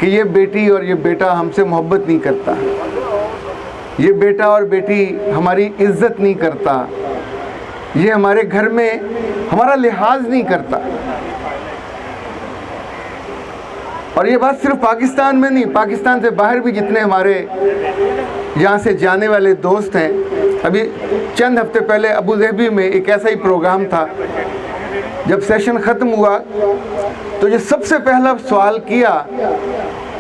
कि ये बेटी और ये बेटा हमसे मोहब्बत नहीं करता, ये बेटा और बेटी हमारी इज्जत नहीं करता, ये हमारे घर में हमारा लिहाज नहीं करता। और ये बात सिर्फ पाकिस्तान में नहीं, पाकिस्तान से बाहर भी जितने हमारे यहाँ से जाने वाले दोस्त हैं। अभी चंद हफ्ते पहले अबू धाबी में एक ऐसा ही प्रोग्राम था, जब सेशन ख़त्म हुआ तो जो सबसे पहला सवाल किया,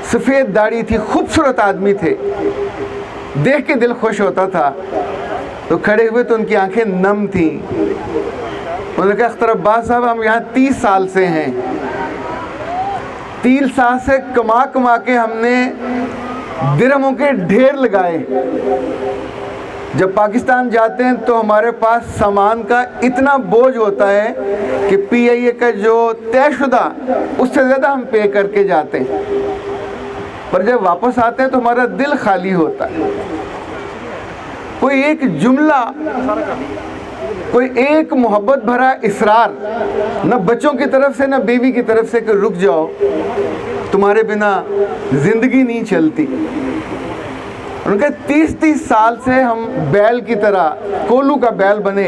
सफ़ेद दाढ़ी थी, खूबसूरत आदमी थे, देख के दिल खुश होता था। तो खड़े हुए तो उनकी आंखें नम थीं। उन्होंने कहा अख्तर अब्बास साहब, हम यहाँ 30 साल से हैं, 30 साल से कमा कमा के हमने दिरहमों के ढेर लगाए। जब पाकिस्तान जाते हैं तो हमारे पास सामान का इतना बोझ होता है कि PIA का जो तयशुदा उससे ज़्यादा हम पे करके जाते हैं, पर जब वापस आते हैं तो हमारा दिल खाली होता है। कोई एक जुमला, कोई एक मोहब्बत भरा इसरार, न बच्चों की तरफ से न बीवी की तरफ से कि रुक जाओ, तुम्हारे बिना ज़िंदगी नहीं चलती। उनके 30-30 साल से हम बैल की तरह, कोलू का बैल बने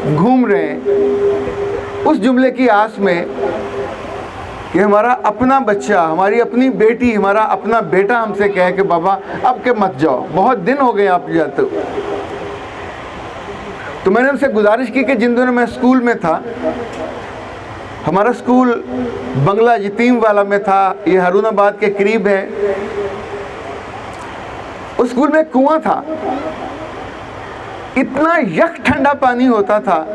घूम रहे हैं उस जुमले की आस में कि हमारा अपना बच्चा, हमारी अपनी बेटी, हमारा अपना बेटा हमसे कहे कि बाबा अब के मत जाओ, बहुत दिन हो गए आप जाते हो। तो मैंने उनसे गुजारिश की कि जिन दिनों मैं स्कूल में था, हमारा स्कूल बंगला यतीम वाला में था, ये हारूनाबाद के करीब है। उस स्कूल में कुआं था, इतना यख ठंडा पानी होता था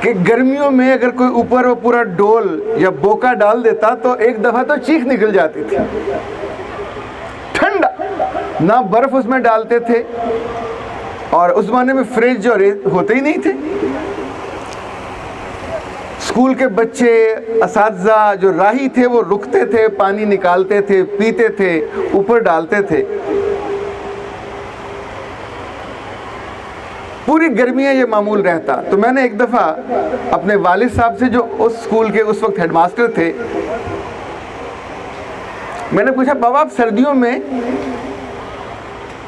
कि गर्मियों में अगर कोई ऊपर वो पूरा डोल या बोका डाल देता तो एक दफ़ा तो चीख निकल जाती थी। ठंडा, ना बर्फ़ उसमें डालते थे, और उस ज़माने में फ्रिज जो होते ही नहीं थे। स्कूल के बच्चे, असातिज़ा जो राही थे वो रुकते थे, पानी निकालते थे, पीते थे, ऊपर डालते थे। पूरी गर्मियाँ ये मामूल रहता। तो मैंने एक दफ़ा अपने वालिद साहब से, जो उस स्कूल के उस वक्त हेडमास्टर थे, मैंने पूछा बाबा आप सर्दियों में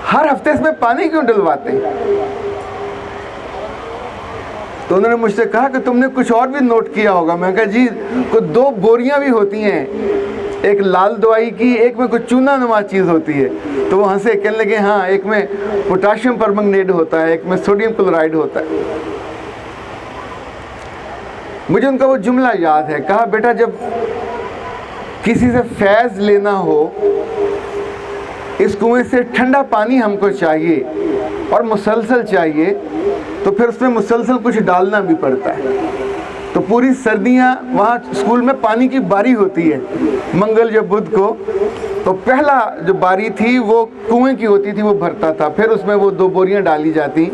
हर हफ्ते इसमें पानी क्यों डलवाते हैं? तो उन्होंने मुझसे कहा कि तुमने कुछ और भी नोट किया होगा। मैं कहा जी, कुछ 2 बोरियां भी होती हैं, एक लाल दवाई की, एक में कुछ चूना नुमा चीज़ होती है। तो वो हंसे, कहने लगे हाँ, एक में पोटाशियम परमंगनेट होता है, एक में सोडियम क्लोराइड होता है। मुझे उनका वो जुमला याद है। कहा बेटा जब किसी से फैज़ लेना हो, इस कुएं से ठंडा पानी हमको चाहिए और मुसलसल चाहिए, तो फिर उसमें मुसलसल कुछ डालना भी पड़ता है। तो पूरी सर्दियाँ वहाँ स्कूल में पानी की बारी होती है, मंगल या बुध को। तो पहला जो बारी थी वो कुएं की होती थी, वो भरता था, फिर उसमें वो 2 बोरियां डाली जाती।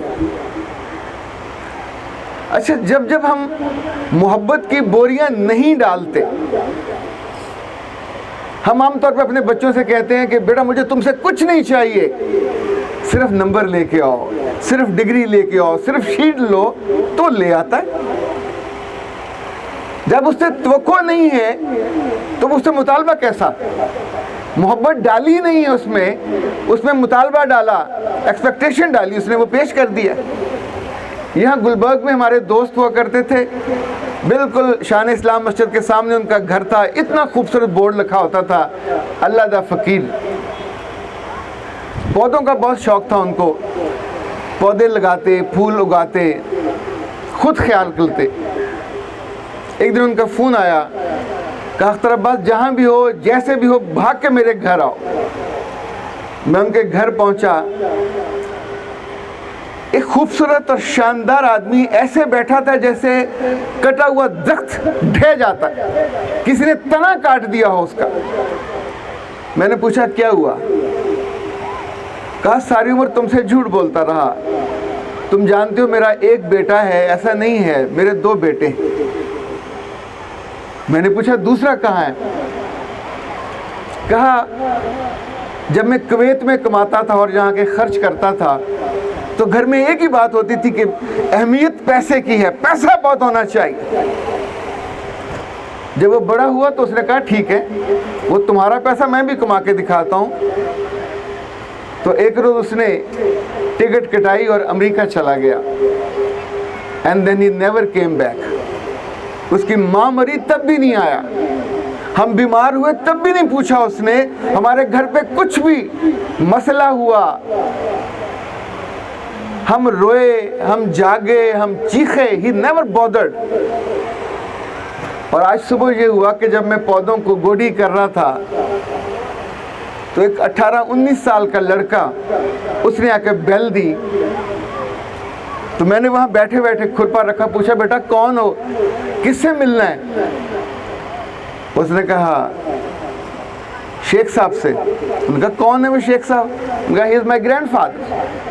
अच्छा, जब जब हम मोहब्बत की बोरियां नहीं डालते, हम आमतौर पर अपने बच्चों से कहते हैं कि बेटा मुझे तुमसे कुछ नहीं चाहिए, सिर्फ नंबर लेके आओ, सिर्फ डिग्री लेके आओ, सिर्फ शीट लो, तो ले आता है। जब उससे तवक्को नहीं है तो उससे मुतालबा कैसा? मोहब्बत डाली नहीं है उसमें मुतालबा डाला, एक्सपेक्टेशन डाली उसने, वो पेश कर दिया। यहाँ गुलबर्ग में हमारे दोस्त हुआ करते थे, बिल्कुल शान इस्लाम मस्जिद के सामने उनका घर था। इतना खूबसूरत बोर्ड लिखा होता था, अल्लाह दा फ़कीर। पौधों का बहुत शौक़ था उनको, पौधे लगाते, फूल उगाते, खुद ख्याल करते। एक दिन उनका फ़ोन आया, कहा अख्तर अब्बास जहाँ भी हो, जैसे भी हो, भाग के मेरे घर आओ। मैं उनके घर पहुँचा। एक खूबसूरत और शानदार आदमी ऐसे बैठा था जैसे कटा हुआ दरख्त ढह जाता, किसी ने तना काट दिया हो उसका। मैंने पूछा क्या हुआ? कहा सारी उम्र तुमसे झूठ बोलता रहा, तुम जानते हो मेरा एक बेटा है। ऐसा नहीं है, मेरे 2 बेटे। मैंने पूछा दूसरा कहाँ है? कहा जब मैं कुवैत में कमाता था और यहाँ के खर्च करता था तो घर में एक ही बात होती थी कि अहमियत पैसे की है, पैसा बहुत होना चाहिए। जब वो बड़ा हुआ तो उसने कहा ठीक है, वो तुम्हारा पैसा मैं भी कमा के दिखाता हूँ। तो एक रोज उसने टिकट कटाई और अमेरिका चला गया। And then he never came back. उसकी माँ मरी तब भी नहीं आया, हम बीमार हुए तब भी नहीं पूछा उसने, हमारे घर पे कुछ भी मसला हुआ, हम रोए, हम जागे, हम चीखे, ही नेवर बॉदर्ड। और आज सुबह ये हुआ कि जब मैं पौधों को गोडी कर रहा था तो एक 18-19 साल का लड़का उसने आके बेल दी। तो मैंने वहां बैठे बैठे खुरपा रखा, पूछा बेटा कौन हो, किससे मिलना है? उसने कहा शेख साहब से। उनका कौन है वो शेख साहब? उनका ही इज माय ग्रैंडफादर।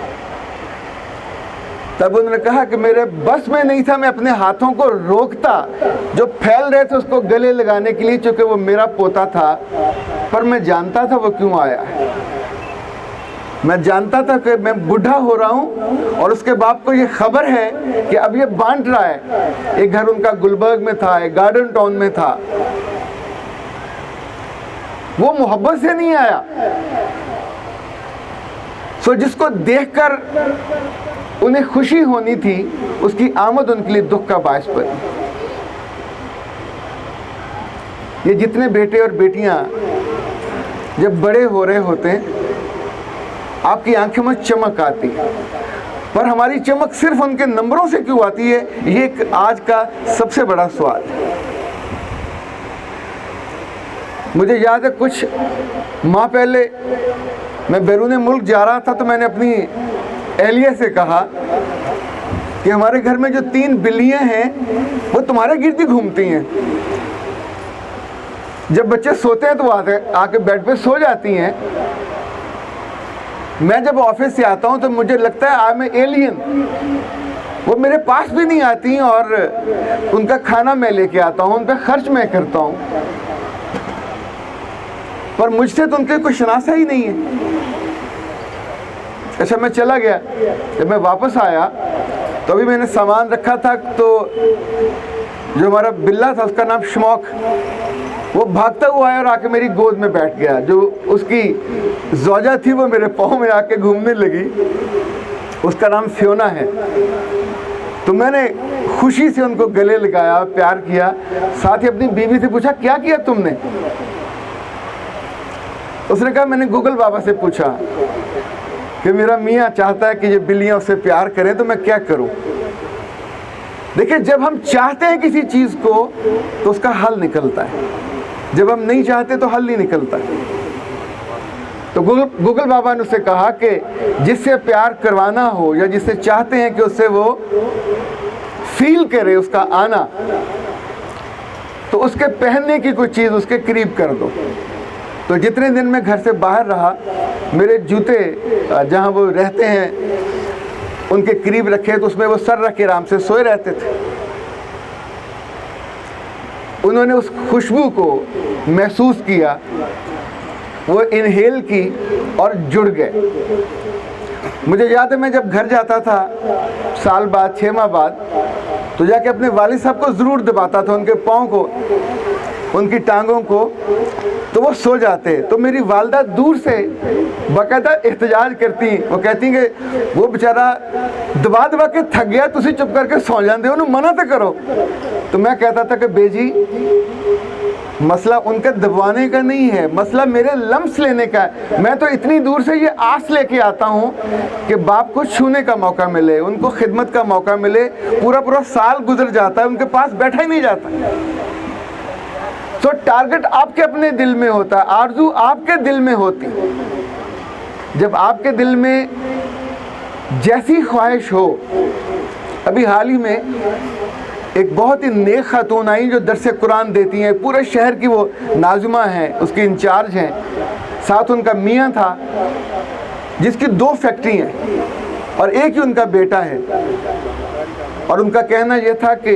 तब उन्होंने कहा कि मेरे बस में नहीं था, मैं अपने हाथों को रोकता, जो फैल रहे थे उसको गले लगाने के लिए, क्योंकि वो मेरा पोता था, पर मैं जानता था वो क्यों आया है। मैं जानता था कि मैं बूढ़ा हो रहा हूँ और उसके बाप को ये खबर है कि अब ये बांट रहा है। एक घर उनका गुलबर्ग में था, एक गार्डन टाउन में था। वो मोहब्बत से नहीं आया। सो जिसको देखकर उन्हें खुशी होनी थी, उसकी आमद उनके लिए दुख का बायस बनी। ये जितने बेटे और बेटियां जब बड़े हो रहे होते हैं, आपकी आंखों में चमक आती है, पर हमारी चमक सिर्फ उनके नंबरों से क्यों आती है, ये एक आज का सबसे बड़ा सवाल है। मुझे याद है कुछ माह पहले मैं बैरून मुल्क जा रहा था, तो मैंने अपनी एहलिया से कहा कि हमारे घर में जो 3 बिल्लियां हैं वो तुम्हारे गिर्द ही घूमती हैं। जब बच्चे सोते हैं तो आके बेड पे सो जाती हैं। मैं जब ऑफिस से आता हूं तो मुझे लगता है आई एम एलियन। वो मेरे पास भी नहीं आती और उनका खाना मैं लेके आता हूं, उन पर खर्च मैं करता हूं, पर मुझसे तो उनके कोई शनासा ही नहीं है। अच्छा, मैं चला गया। जब मैं वापस आया तो अभी मैंने सामान रखा था, तो जो हमारा बिल्ला था उसका नाम शमौक, वो भागता हुआ आया और आके मेरी गोद में बैठ गया। जो उसकी ज़ौजा थी वो मेरे पाँव में आके घूमने लगी। उसका नाम फियोना है। तो मैंने खुशी से उनको गले लगाया, प्यार किया। साथ ही अपनी बीवी से पूछा क्या किया तुमने? उसने कहा मैंने गूगल बाबा से पूछा कि मेरा मियाँ चाहता है कि ये बिल्लियाँ उससे प्यार करें, तो मैं क्या करूं। देखिए, जब हम चाहते हैं किसी चीज को तो उसका हल निकलता है, जब हम नहीं चाहते तो हल नहीं निकलता। तो गूगल बाबा ने उससे कहा कि जिससे प्यार करवाना हो या जिससे चाहते हैं कि उससे वो फील करे उसका आना, तो उसके पहनने की कोई चीज उसके करीब कर दो। तो जितने दिन मैं घर से बाहर रहा, मेरे जूते जहाँ वो रहते हैं उनके करीब रखे, तो उसमें वो सर रख के आराम से सोए रहते थे। उन्होंने उस खुशबू को महसूस किया, वो इनहेल की और जुड़ गए। मुझे याद है मैं जब घर जाता था साल बाद, 6 माह बाद, तो जाके अपने वालिद साहब को ज़रूर दबाता था, उनके पाँव को, उनकी टांगों को, तो वो सो जाते। तो मेरी वालदा दूर से बाकायदा एहतजाज करती, वो कहती कि वो बेचारा दबा दबा के थक गया, तुसी चुप करके सो जाते, उन्हें मना तो करो। तो मैं कहता था कि बेजी, मसला उनके दबाने का नहीं है, मसला मेरे लम्स लेने का है। मैं तो इतनी दूर से ये आस लेके आता हूँ कि बाप को छूने का मौका मिले, उनको खिदमत का मौका मिले। पूरा पूरा साल गुजर जाता है, उनके पास बैठा ही नहीं जाता। तो टारगेट आपके अपने दिल में होता है, आरज़ू आपके दिल में होती। जब आपके दिल में जैसी ख्वाहिश हो, अभी हाल ही में एक बहुत ही नेक खातून आई जो दर्स कुरान देती हैं, पूरे शहर की वो नाज़िमा हैं, उसकी इंचार्ज हैं। साथ उनका मियाँ था जिसकी 2 फैक्ट्री हैं और एक ही उनका बेटा है। और उनका कहना यह था कि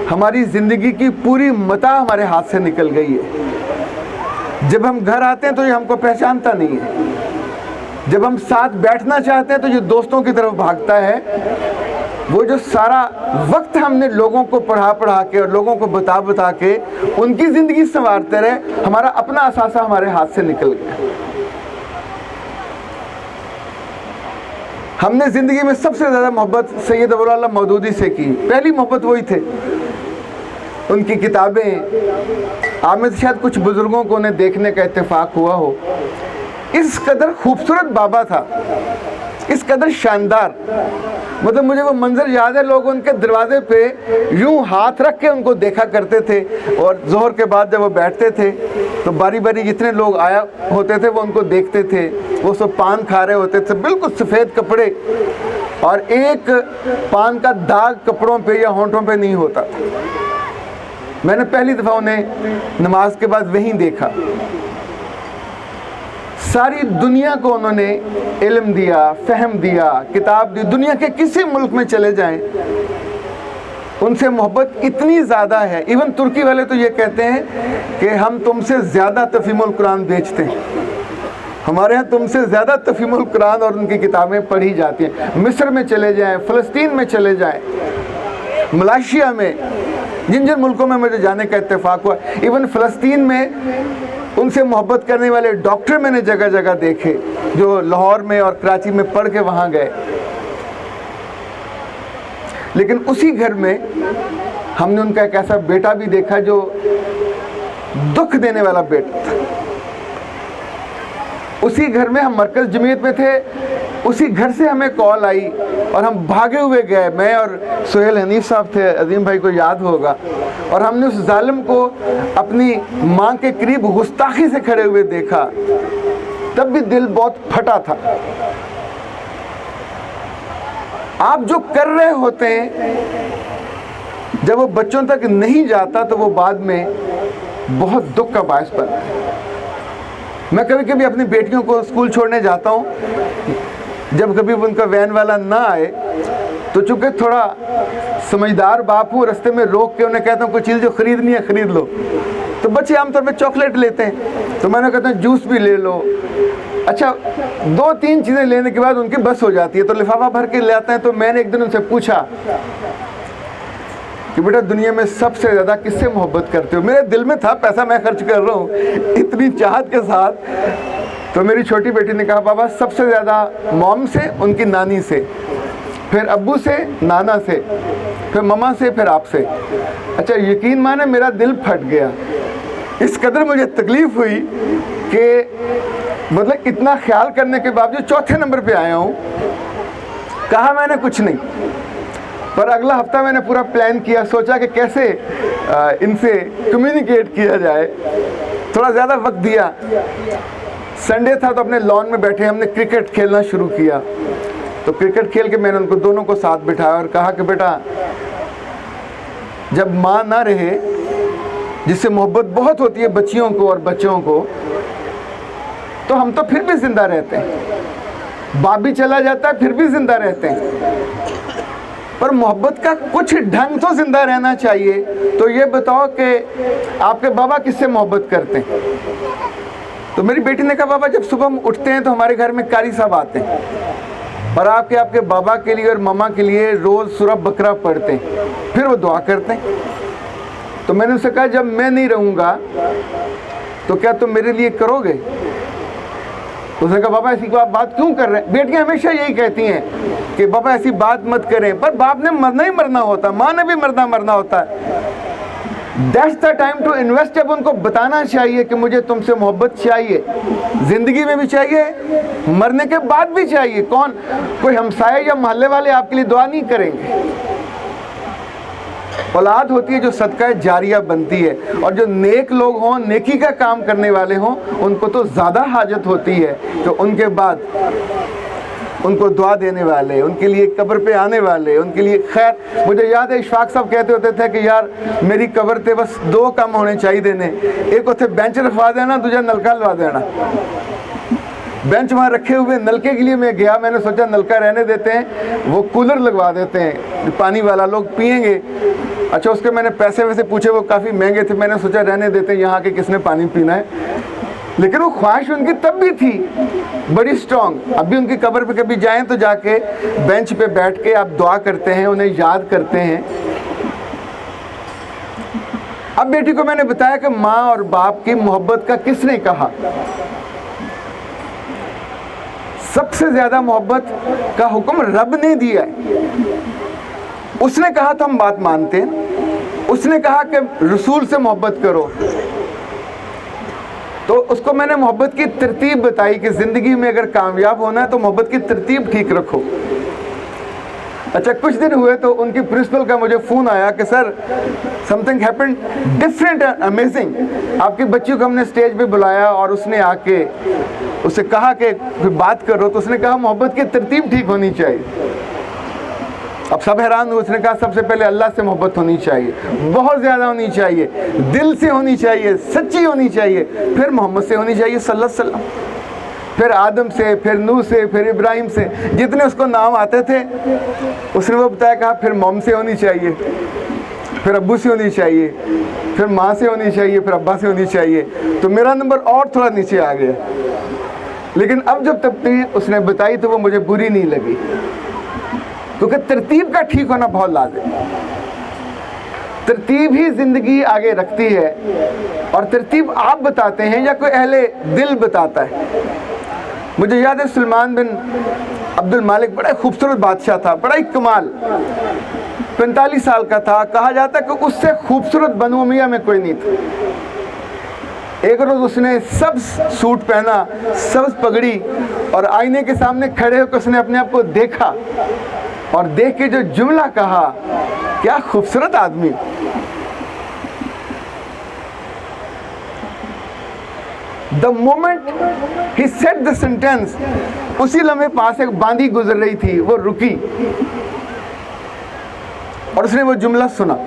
हमारी ज़िंदगी की पूरी मता हमारे हाथ से निकल गई है। जब हम घर आते हैं तो ये हमको पहचानता नहीं है, जब हम साथ बैठना चाहते हैं तो ये दोस्तों की तरफ भागता है, वो जो सारा वक्त हमने लोगों को पढ़ा के और लोगों को बता के उनकी ज़िंदगी संवारते रहे, हमारा अपना असासा हमारे हाथ से निकल गया। हमने ज़िंदगी में सबसे ज़्यादा मोहब्बत सैयद अबू अला मौदूदी से की। पहली मोहब्बत वही थे, उनकी किताबें। आप में से शायद कुछ बुज़ुर्गों को उन्हें देखने का इत्तेफाक हुआ हो। इस कदर खूबसूरत बाबा था, इस कदर शानदार, मतलब मुझे वो मंजर याद है, लोग उनके दरवाजे पे यूं हाथ रख के उनको देखा करते थे, और ज़ोहर के बाद जब वो बैठते थे तो बारी बारी जितने लोग आया होते थे वो उनको देखते थे। वो सब पान खा रहे होते थे, बिल्कुल सफ़ेद कपड़े, और एक पान का दाग कपड़ों पे या होंठों पे नहीं होता था। मैंने पहली दफ़ा उन्हें नमाज के बाद वहीं देखा। सारी दुनिया को उन्होंने इल्म दिया, फ़हम दिया, किताब दी। दुनिया के किसी मुल्क में चले जाएं, उनसे मोहब्बत इतनी ज़्यादा है। इवन तुर्की वाले तो ये कहते हैं कि हम तुमसे ज़्यादा तफ़हीमुल कुरान बेचते हैं, हमारे यहाँ तुमसे ज़्यादा तफ़हीमुल कुरान और उनकी किताबें पढ़ी जाती हैं। मिस्र में चले जाएं, फ़लस्तीन में चले जाएं, मलेशिया में, जिन जिन मुल्कों में मुझे जाने का इत्तेफाक हुआ, इवन फ़लस्तीन में उनसे मोहब्बत करने वाले डॉक्टर मैंने जगह जगह देखे, जो लाहौर में और कराची में पढ़ के वहाँ गए। लेकिन उसी घर में हमने उनका एक ऐसा बेटा भी देखा जो दुख देने वाला बेटा था। उसी घर में हम मरकज़ जमीयत में थे, उसी घर से हमें कॉल आई और हम भागे हुए गए। मैं और सोहेल हनीफ साहब थे, अजीम भाई को याद होगा, और हमने उस जालिम को अपनी माँ के करीब गुस्ताखी से खड़े हुए देखा। तब भी दिल बहुत फटा था। आप जो कर रहे होते हैं जब वो बच्चों तक नहीं जाता तो वो बाद में बहुत दुख का बायस बनता है। मैं कभी कभी अपनी बेटियों को स्कूल छोड़ने जाता हूँ, जब कभी उनका वैन वाला ना आए तो चूँकि थोड़ा समझदार बाप हूँ, रास्ते में रोक के उन्हें कहता हूँ कोई चीज़ जो ख़रीदनी है ख़रीद लो। तो बच्चे आमतौर पे चॉकलेट लेते हैं, तो मैंने कहता हूँ जूस भी ले लो। अच्छा, 2-3 चीज़ें लेने के बाद उनकी बस हो जाती है, तो लिफाफा भर के ले आते हैं। तो मैंने एक दिन उनसे पूछा कि बेटा दुनिया में सबसे ज़्यादा किससे मोहब्बत करते हो? मेरे दिल में था पैसा मैं खर्च कर रहा हूँ इतनी चाहत के साथ। तो मेरी छोटी बेटी ने कहा पापा सबसे ज़्यादा मॉम से, उनकी नानी से, फिर अब्बू से, नाना से, फिर मम्मा से, फिर आपसे। अच्छा, यकीन माने मेरा दिल फट गया। इस कदर मुझे तकलीफ़ हुई कि मतलब इतना ख्याल करने के बावजूद चौथे नंबर पे आया हूँ। कहा मैंने कुछ नहीं, पर अगला हफ्ता मैंने पूरा प्लान किया, सोचा कि कैसे इनसे कम्युनिकेट किया जाए। थोड़ा ज़्यादा वक्त दिया। संडे था तो अपने लॉन में बैठे हमने क्रिकेट खेलना शुरू किया। तो क्रिकेट खेल के मैंने उनको दोनों को साथ बिठाया और कहा कि बेटा जब माँ ना रहे, जिससे मोहब्बत बहुत होती है बच्चियों को और बच्चों को, तो हम तो फिर भी ज़िंदा रहते हैं। बाप भी चला जाता है फिर भी ज़िंदा रहते हैं, पर मोहब्बत का कुछ ढंग तो ज़िंदा रहना चाहिए। तो ये बताओ कि आपके बाबा किससे मोहब्बत करते हैं? तो मेरी बेटी ने कहा बाबा जब सुबह हम उठते हैं तो हमारे घर में कारी साहब आते हैं और आपके बाबा के लिए और मम्मा के लिए रोज़ सूरह बकरा पढ़ते हैं, फिर वो दुआ करते हैं। तो मैंने उनसे कहा जब मैं नहीं रहूँगा तो क्या तुम मेरे लिए करोगे? उसने कहा बाबा ऐसी बात क्यों कर रहे हैं? बेटियां हमेशा यही कहती हैं कि बाबा ऐसी बात मत करें, पर बाप ने मरना ही मरना होता, माँ ने भी मरना होता है। That's the time to invest. जब उनको बताना चाहिए कि मुझे तुमसे मोहब्बत चाहिए, ज़िंदगी में भी चाहिए, मरने के बाद भी चाहिए। कौन, कोई हमसाये या मोहल्ले वाले आपके लिए दुआ नहीं करेंगे। औलाद होती है जो सदका जारिया बनती है, और जो नेक लोग हों, नेकी का काम करने वाले हों, उनको तो ज़्यादा हाजत होती है कि उनके बाद उनको दुआ देने वाले, उनके लिए कब्र पे आने वाले, उनके लिए खैर। मुझे याद है इशफाक साहब कहते होते थे कि यार मेरी कब्र ते बस 2 काम होने चाहिए देने, एक उसे बेंच रखवा देना, दूसरा नलका लगा देना। बेंच वहाँ रखे हुए, नलके के लिए मैं गया, मैंने सोचा नलका रहने देते हैं, वो कूलर लगवा देते हैं पानी वाला, लोग पिएंगे। अच्छा, उसके मैंने पैसे वैसे पूछे, वो काफ़ी महंगे थे, मैंने सोचा रहने देते हैं, यहाँ के किसने पानी पीना है। लेकिन वो ख्वाहिश उनकी तब भी थी बड़ी स्ट्रांग। अभी उनकी कब्र पे कभी जाएं तो जाके बेंच पे बैठ के आप दुआ करते हैं, उन्हें याद करते हैं। अब बेटी को मैंने बताया कि माँ और बाप की मोहब्बत का किसने कहा। सबसे ज्यादा मोहब्बत का हुक्म रब ने दिया है। उसने कहा तो हम बात मानते हैं। उसने कहा कि रसूल से मोहब्बत करो, तो उसको मैंने मोहब्बत की तरतीब बताई कि ज़िंदगी में अगर कामयाब होना है तो मोहब्बत की तरतीब ठीक रखो। अच्छा, कुछ दिन हुए तो उनकी प्रिंसिपल का मुझे फ़ोन आया कि sir something happened different and amazing. आपकी बच्ची को हमने स्टेज पे बुलाया और उसने आके उससे कहा कि बात करो, तो उसने कहा मोहब्बत की तरतीब ठीक होनी चाहिए। अब सब हैरान हुए। उसने कहा सबसे पहले अल्लाह से मोहब्बत होनी चाहिए, बहुत ज़्यादा होनी चाहिए, दिल से होनी चाहिए, सच्ची होनी चाहिए, फिर मोहम्मद से होनी चाहिए सल्लल्लाहु अलैहि वसल्लम, फिर आदम से, फिर नूह से, फिर इब्राहिम से, जितने उसको नाम आते थे उसने वो बताया। कहा फिर मोम से होनी चाहिए, फिर अब्बू से होनी चाहिए, फिर माँ से होनी चाहिए, फिर अब्बा से होनी चाहिए। तो मेरा नंबर और थोड़ा नीचे आ गया। लेकिन अब जब तब उसने बताई तो वो मुझे बुरी नहीं लगी, क्योंकि तरतीब का ठीक होना बहुत लाज़िम। तरतीब ही ज़िंदगी आगे रखती है, और तरतीब आप बताते हैं या कोई अहले दिल बताता है। मुझे याद है सुलेमान बिन अब्दुल मालिक बड़ा खूबसूरत बादशाह था, बड़ा ही कमाल, 45 साल का था। कहा जाता है कि उससे खूबसूरत बनु उमैया में कोई नहीं था। एक रोज़ उसने सब्ज़ सूट पहना, सब्ज़ पगड़ी, और आईने के सामने खड़े होकर उसने अपने आप को देखा और देख के जो जुमला कहा, क्या खूबसूरत आदमी। The moment he said the sentence, उसी लम्हे पास एक बांदी गुजर रही थी, वो रुकी और उसने वो जुमला सुना,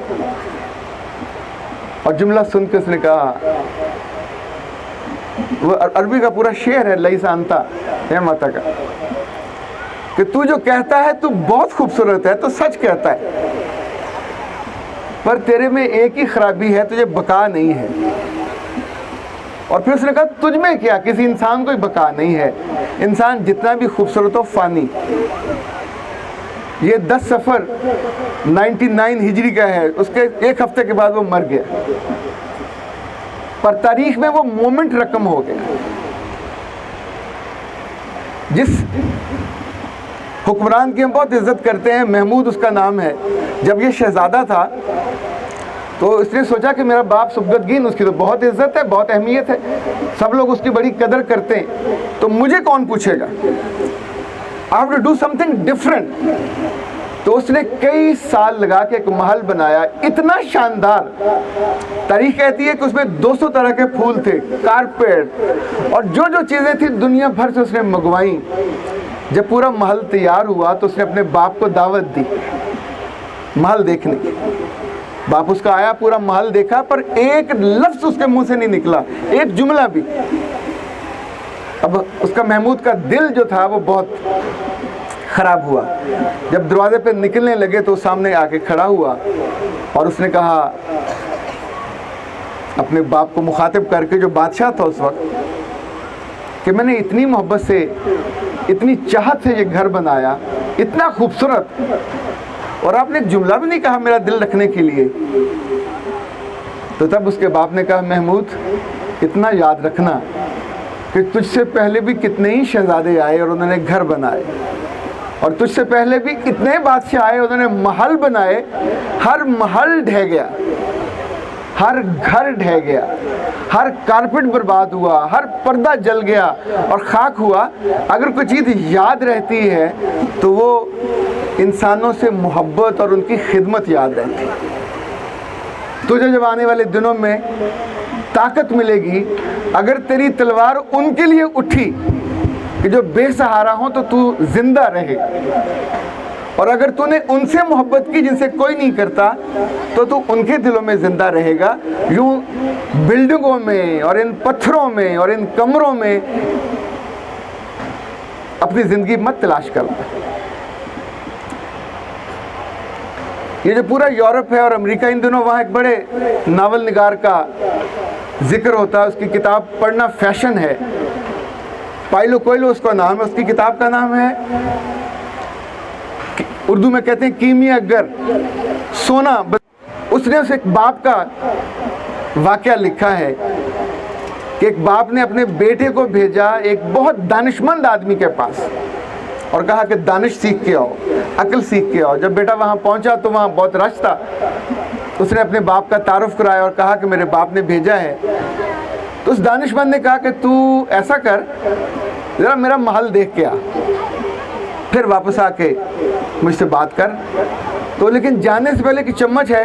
और जुमला सुन के उसने कहा, वो अरबी का पूरा शेर है लई सांता है माता का, कि तू जो कहता है तू बहुत खूबसूरत है, तो सच कहता है, पर तेरे में एक ही खराबी है, तुझे बका नहीं है। और फिर उसने कहा तुझ में क्या, किसी इंसान को बका नहीं है, इंसान जितना भी खूबसूरत हो फानी। ये 10 सफ़र 99 हिजरी का है, उसके एक हफ्ते के बाद वो मर गया, पर तारीख में वो मोमेंट रकम हो गया। जिस हुक्मरान की हम बहुत इज़्ज़त करते हैं, महमूद उसका नाम है, जब ये शहज़ादा था तो इसने सोचा कि मेरा बाप सुबगतगीन, उसकी तो बहुत इज़्ज़त है, बहुत अहमियत है, सब लोग उसकी बड़ी कदर करते हैं, तो मुझे कौन पूछेगा, I have to do something different. तो उसने कई साल लगा के एक महल बनाया, इतना शानदार, तारीख कहती है कि उसमें 200 तरह के फूल थे, कारपेट और जो जो चीज़ें थी दुनिया भर से उसने मंगवाई। जब पूरा महल तैयार हुआ तो उसने अपने बाप को दावत दी महल देखने की। बाप उसका आया, पूरा महल देखा, पर एक लफ्ज़ उसके मुंह से नहीं निकला, एक जुमला भी। अब उसका महमूद का दिल जो था वो बहुत ख़राब हुआ। जब दरवाजे पे निकलने लगे तो सामने आके खड़ा हुआ और उसने कहा अपने बाप को मुखातिब करके, जो बादशाह था उस वक्त, कि मैंने इतनी मोहब्बत से, इतनी चाहत से ये घर बनाया, इतना खूबसूरत, और आपने एक जुमला भी नहीं कहा मेरा दिल रखने के लिए। तो तब उसके बाप ने कहा महमूद, इतना याद रखना कि तुझसे पहले भी कितने ही शहजादे आए और उन्होंने घर बनाए, और तुझसे पहले भी कितने बादशाह आए, उन्होंने महल बनाए, हर महल ढह गया, हर घर ढह गया, हर कारपेट बर्बाद हुआ, हर पर्दा जल गया और खाक हुआ। अगर कोई चीज़ याद रहती है तो वो इंसानों से मोहब्बत और उनकी खिदमत याद रहती है। तुझे जब आने वाले दिनों में ताकत मिलेगी, अगर तेरी तलवार उनके लिए उठी कि जो बेसहारा हो, तो तू जिंदा रहे, और अगर तूने उनसे मोहब्बत की जिनसे कोई नहीं करता, तो तू उनके दिलों में ज़िंदा रहेगा। यूँ बिल्डिंगों में और इन पत्थरों में और इन कमरों में अपनी ज़िंदगी मत तलाश करना। ये जो पूरा यूरोप है और अमेरिका, इन दिनों वहाँ एक बड़े नावल निगार का जिक्र होता है, उसकी किताब पढ़ना फैशन है। पाइलो कोयलो उसका नाम है, उसकी किताब का नाम है, उर्दू में कहते हैं कीमिया गर, सोना। उसने उस एक बाप का वाकया लिखा है कि एक बाप ने अपने बेटे को भेजा एक बहुत दानिशमंद आदमी के पास और कहा कि दानिश सीख के आओ, अक्ल सीख के आओ। जब बेटा वहाँ पहुँचा तो वहाँ बहुत रश था। उसने अपने बाप का तारुफ कराया और कहा कि मेरे बाप ने भेजा है। तो उस दानिशमंद ने कहा कि तू ऐसा कर, ज़रा मेरा महल देख के आ, फिर वापस आके मुझसे बात कर। तो लेकिन जाने से पहले कि चम्मच है,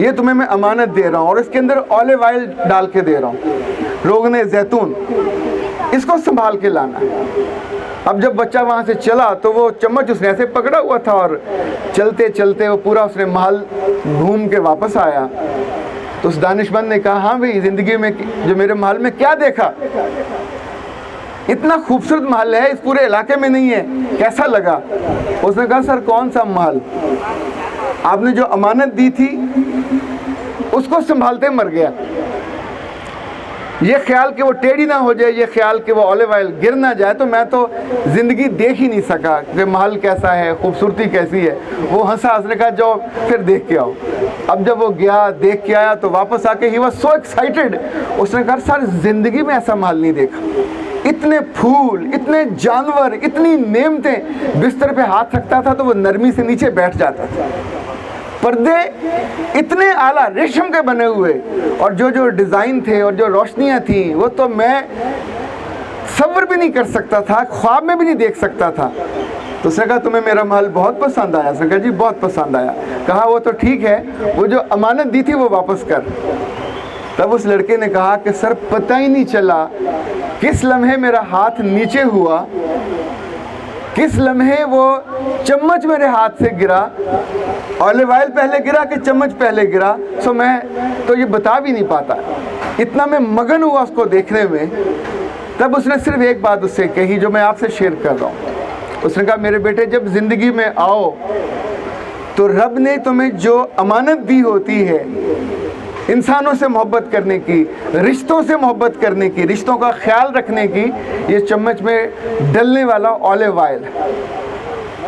ये तुम्हें मैं अमानत दे रहा हूँ और इसके अंदर ऑलिव ऑयल डाल के दे रहा हूँ, रोगने ज़ैतून, इसको संभाल के लाना। अब जब बच्चा वहाँ से चला तो वो चम्मच उसने ऐसे पकड़ा हुआ था और चलते चलते वो पूरा उसने महल घूम के वापस आया। तो उस दानिशमंद ने कहा, हाँ भाई, ज़िंदगी में जो मेरे महल में क्या देखा, इतना खूबसूरत महल है, इस पूरे इलाके में नहीं है, कैसा लगा? उसने कहा, सर कौन सा महल, आपने जो अमानत दी थी उसको संभालते मर गया। ये ख्याल कि वो टेढ़ी ना हो जाए, ये ख्याल कि वो ऑलिव ऑयल गिर ना जाए, तो मैं तो ज़िंदगी देख ही नहीं सका कि महल कैसा है, खूबसूरती कैसी है। वो हंसा, उसने कहा जाओ फिर देख के आओ। अब जब वो गया, देख के आया, तो वापस आके ही वॉज सो एक्साइटेड। उसने कहा, सर ज़िंदगी में ऐसा महल नहीं देखा, इतने फूल, इतने जानवर, इतनी नेमतें। बिस्तर पे हाथ रखता था तो वो नरमी से नीचे बैठ जाता था। पर्दे इतने आला रेशम के बने हुए, और जो जो डिज़ाइन थे और जो रोशनियाँ थी, वो तो मैं सब्र भी नहीं कर सकता था, ख्वाब में भी नहीं देख सकता था। तो उसने कहा, तुम्हें मेरा महल बहुत पसंद आया? उसने कहा, जी बहुत पसंद आया। कहा, वो तो ठीक है, वो जो अमानत दी थी वो वापस कर। तब उस लड़के ने कहा कि सर पता ही नहीं चला किस लम्हे मेरा हाथ नीचे हुआ, किस लम्हे वो चम्मच मेरे हाथ से गिरा, ऑलिव ऑयल पहले गिरा कि चम्मच पहले गिरा, सो मैं तो ये बता भी नहीं पाता। इतना मैं मगन हुआ उसको देखने में। तब उसने सिर्फ एक बात उससे कही जो मैं आपसे शेयर कर रहा हूँ। उसने कहा, मेरे बेटे, जब ज़िंदगी में आओ तो रब ने तुम्हें जो अमानत दी होती है, इंसानों से मोहब्बत करने की, रिश्तों से मोहब्बत करने की, रिश्तों का ख्याल रखने की, ये चम्मच में डलने वाला ऑलिव ऑयल,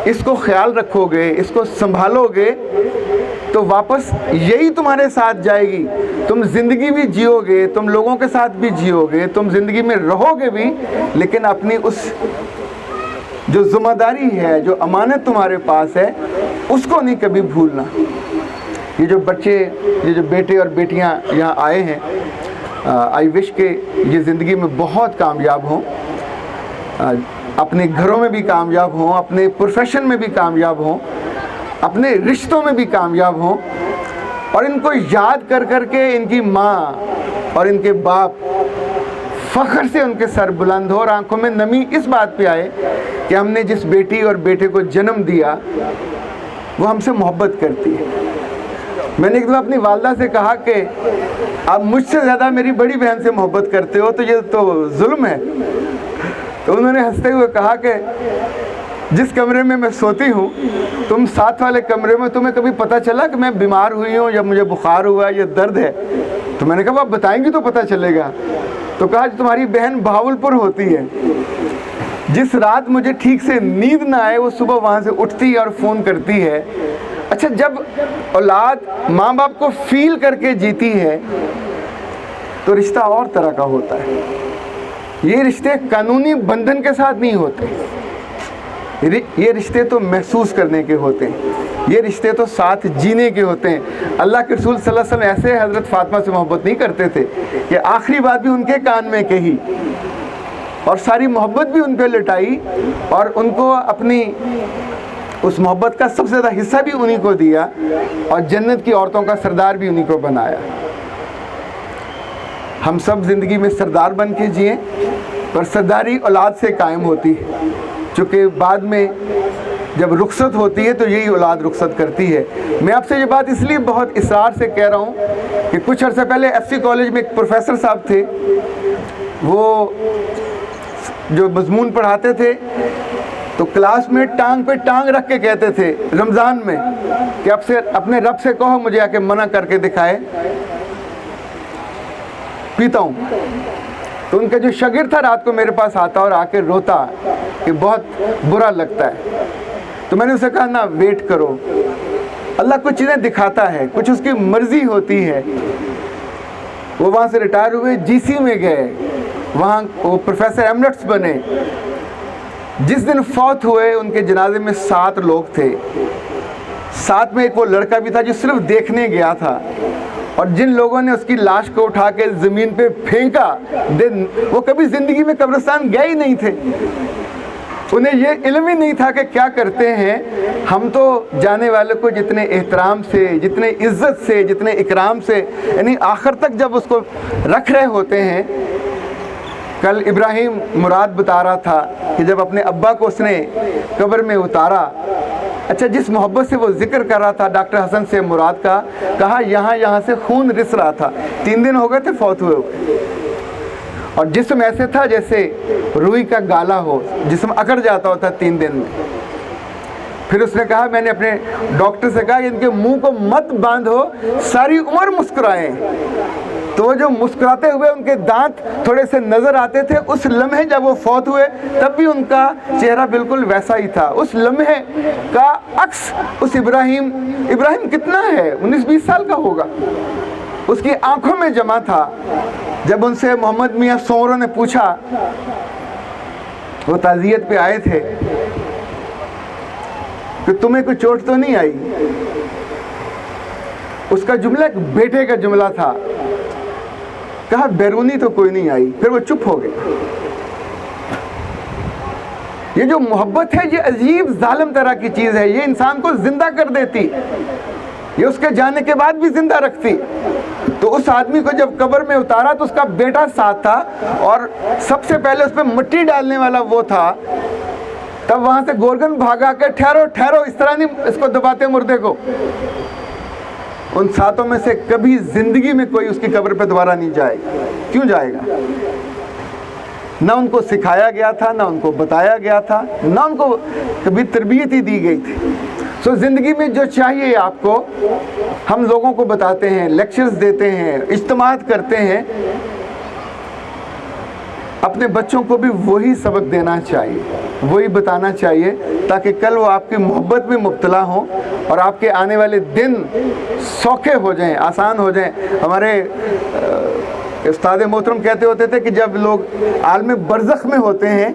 इसको ख्याल रखोगे, इसको संभालोगे, तो वापस यही तुम्हारे साथ जाएगी। तुम ज़िंदगी भी जियोगे, तुम लोगों के साथ भी जियोगे, तुम ज़िंदगी में रहोगे भी, लेकिन अपनी उस जो ज़िम्मेदारी है, जो अमानत तुम्हारे पास है, उसको नहीं कभी भूलना। ये जो बच्चे, ये जो बेटे और बेटियां यहाँ आए हैं, आई विश के ये ज़िंदगी में बहुत कामयाब हों, अपने घरों में भी कामयाब हों, अपने प्रोफेशन में भी कामयाब हों, अपने रिश्तों में भी कामयाब हों, और इनको याद कर कर के इनकी माँ और इनके बाप फ़ख्र से उनके सर बुलंद हो और आंखों में नमी इस बात पे आए कि हमने जिस बेटी और बेटे को जन्म दिया वो हमसे मोहब्बत करती है। मैंने एक दफ़ा अपनी वालदा से कहा कि आप मुझसे ज़्यादा मेरी बड़ी बहन से मोहब्बत करते हो, तो ये तो जुल्म है। तो उन्होंने हंसते हुए कहा कि जिस कमरे में मैं सोती हूँ, तुम साथ वाले कमरे में, तुम्हें कभी पता चला कि मैं बीमार हुई हूँ या मुझे बुखार हुआ या दर्द है? तो मैंने कहा, आप बताएंगी तो पता चलेगा। तो कहा, तुम्हारी बहन बहावलपुर होती है, जिस रात मुझे ठीक से नींद ना आए वो सुबह वहाँ से उठती है और फ़ोन करती है। अच्छा, जब औलाद माँ बाप को फील करके जीती है तो रिश्ता और तरह का होता है। ये रिश्ते कानूनी बंधन के साथ नहीं होते, ये रिश्ते तो महसूस करने के होते हैं, ये रिश्ते तो साथ जीने के होते हैं। अल्लाह के रसूल सल्लल्लाहु अलैहि वसल्लम ऐसे हज़रत फ़ातिमा से मोहब्बत नहीं करते थे कि आखिरी बात भी उनके कान में कही और सारी मोहब्बत भी उन पर लुटाई और उनको अपनी उस मोहब्बत का सबसे ज़्यादा हिस्सा भी उन्हीं को दिया और जन्नत की औरतों का सरदार भी उन्हीं को बनाया। हम सब ज़िंदगी में सरदार बन के जिए, पर सरदारी औलाद से कायम होती है, चूँकि बाद में जब रुखसत होती है तो यही औलाद रुखसत करती है। मैं आपसे ये बात इसलिए बहुत इसरार से कह रहा हूँ कि कुछ अर्सा पहले एफसी कॉलेज में एक प्रोफेसर साहब थे, वो जो मजमून पढ़ाते थे तो क्लास में टांग पे टांग रख के कहते थे रमज़ान में कि अब से अपने रब से कहो मुझे आके मना करके दिखाए। पीता हूँ। तो उनका जो शागिर्द था रात को मेरे पास आता और आके रोता कि बहुत बुरा लगता है। तो मैंने उसे कहा ना, वेट करो, अल्लाह कुछ चीज़ें दिखाता है, कुछ उसकी मर्ज़ी होती है। वो वहाँ से रिटायर हुए, जीसी में गए, वहाँ वो प्रोफेसर एमरिटस बने। जिस दिन फौत हुए उनके जनाजे में 7 लोग थे, साथ में एक वो लड़का भी था जो सिर्फ देखने गया था। और जिन लोगों ने उसकी लाश को उठा के ज़मीन पे फेंका, वो कभी ज़िंदगी में कब्रिस्तान गए ही नहीं थे। उन्हें ये इल्म ही नहीं था कि क्या करते हैं। हम तो जाने वाले को जितने एहतराम से, जितने इज़्ज़त से, जितने इकराम से, यानी आखिर तक जब उसको रख रहे होते हैं। कल इब्राहिम मुराद बता रहा था कि जब अपने अब्बा को उसने कब्र में उतारा, अच्छा जिस मोहब्बत से वो जिक्र कर रहा था डॉक्टर हसन से मुराद का, कहा यहाँ से खून रिस रहा था। 3 दिन हो गए थे फौत हुए, और जिस्म ऐसे था जैसे रुई का गाला हो, जिस्म अकड़ जाता होता 3 दिन में। फिर उसने कहा, मैंने अपने डॉक्टर से कहा इनके मुंह को मत बांधो, सारी उम्र मुस्कुराएं। तो वो जो मुस्कुराते हुए उनके दांत थोड़े से नज़र आते थे, उस लम्हे जब वो फौत हुए तब भी उनका चेहरा बिल्कुल वैसा ही था। उस लम्हे का अक्स उस इब्राहिम कितना है, 19-20 साल का होगा, उसकी आंखों में जमा था। जब उनसे मोहम्मद मियाँ सोमरों ने पूछा, वो ताज़ियत पे आए थे, कि तुम्हें कोई चोट तो नहीं आई? उसका जुमला एक बेटे का जुमला था। कहा बैरूनी तो कोई नहीं आई। फिर वो चुप हो गए। ये जो मोहब्बत है, ये अजीब जालिम तरह की चीज़ है। ये इंसान को जिंदा कर देती, ये उसके जाने के बाद भी जिंदा रखती। तो उस आदमी को जब कब्र में उतारा तो उसका बेटा साथ था, और सबसे पहले उस पर मिट्टी डालने वाला वो था। तब वहां से गोरगन भागा के ठहरो ठहरो, इस तरह नहीं इसको दबाते मुर्दे को। उन 7 में से कभी जिंदगी में कोई उसकी कब्र पे दोबारा नहीं जाएगा। क्यों जाएगा? ना उनको सिखाया गया था, ना उनको बताया गया था, ना उनको कभी तरबियत ही दी गई थी। सो ज़िंदगी में जो चाहिए आपको, हम लोगों को बताते हैं, लेक्चर्स देते हैं, इज्तिमात करते हैं। अपने बच्चों को भी वही सबक देना चाहिए, वही बताना चाहिए, ताकि कल वो आपकी मोहब्बत में मुब्तला हों और आपके आने वाले दिन सौखे हो जाएं, आसान हो जाएं। हमारे उस्ताद मोहतरम कहते होते थे कि जब लोग आलम बरज़ख में होते हैं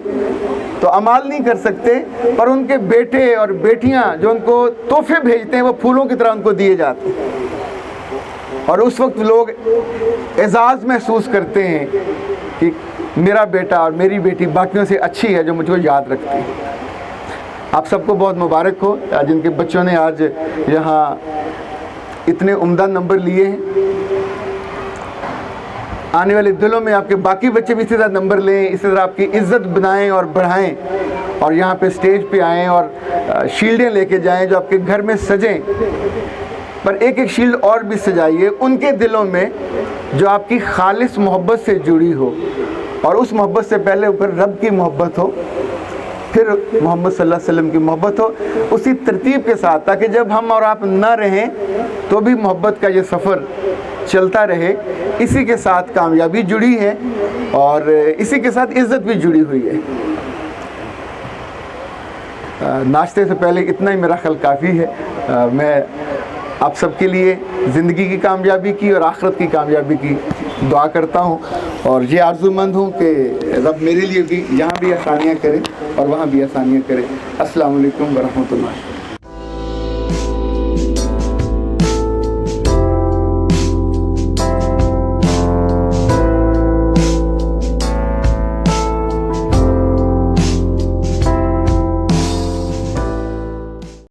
तो अमाल नहीं कर सकते, पर उनके बेटे और बेटियां जो उनको तोहफे भेजते हैं वो फूलों की तरह उनको दिए जाते हैं, और उस वक्त लोग एजाज़ महसूस करते हैं कि मेरा बेटा और मेरी बेटी बाकियों से अच्छी है जो मुझको याद रखती है। आप सबको बहुत मुबारक हो जिनके बच्चों ने आज यहाँ इतने उम्दा नंबर लिए हैं। आने वाले दिनों में आपके बाकी बच्चे भी इसी तरह नंबर लें, इसी तरह आपकी इज़्ज़त बनाएं और बढ़ाएं, और यहाँ पे स्टेज पे आएँ और शील्डें लेके जाएं जो आपके घर में सजें। पर एक एक शील्ड और भी सजाइए उनके दिलों में जो आपकी खालिस मोहब्बत से जुड़ी हो, और उस मोहब्बत से पहले ऊपर रब की मोहब्बत हो, फिर मोहम्मद सल्लल्लाहु अलैहि वसल्लम की मोहब्बत हो, उसी तरतीब के साथ, ताकि जब हम और आप ना रहें तो भी मोहब्बत का ये सफ़र चलता रहे। इसी के साथ कामयाबी जुड़ी है और इसी के साथ इज़्ज़त भी जुड़ी हुई है। नाश्ते से पहले इतना ही मेरा ख्याल काफ़ी है। मैं आप सबके लिए ज़िंदगी की कामयाबी की और आखिरत की कामयाबी की दुआ करता हूँ, और ये आरज़ूमंद हूँ कि रब मेरे लिए भी यहाँ भी आसानियाँ करे और वहाँ भी आसानियाँ करे। अस्सलाम वालेकुम व रहमतुल्लाह।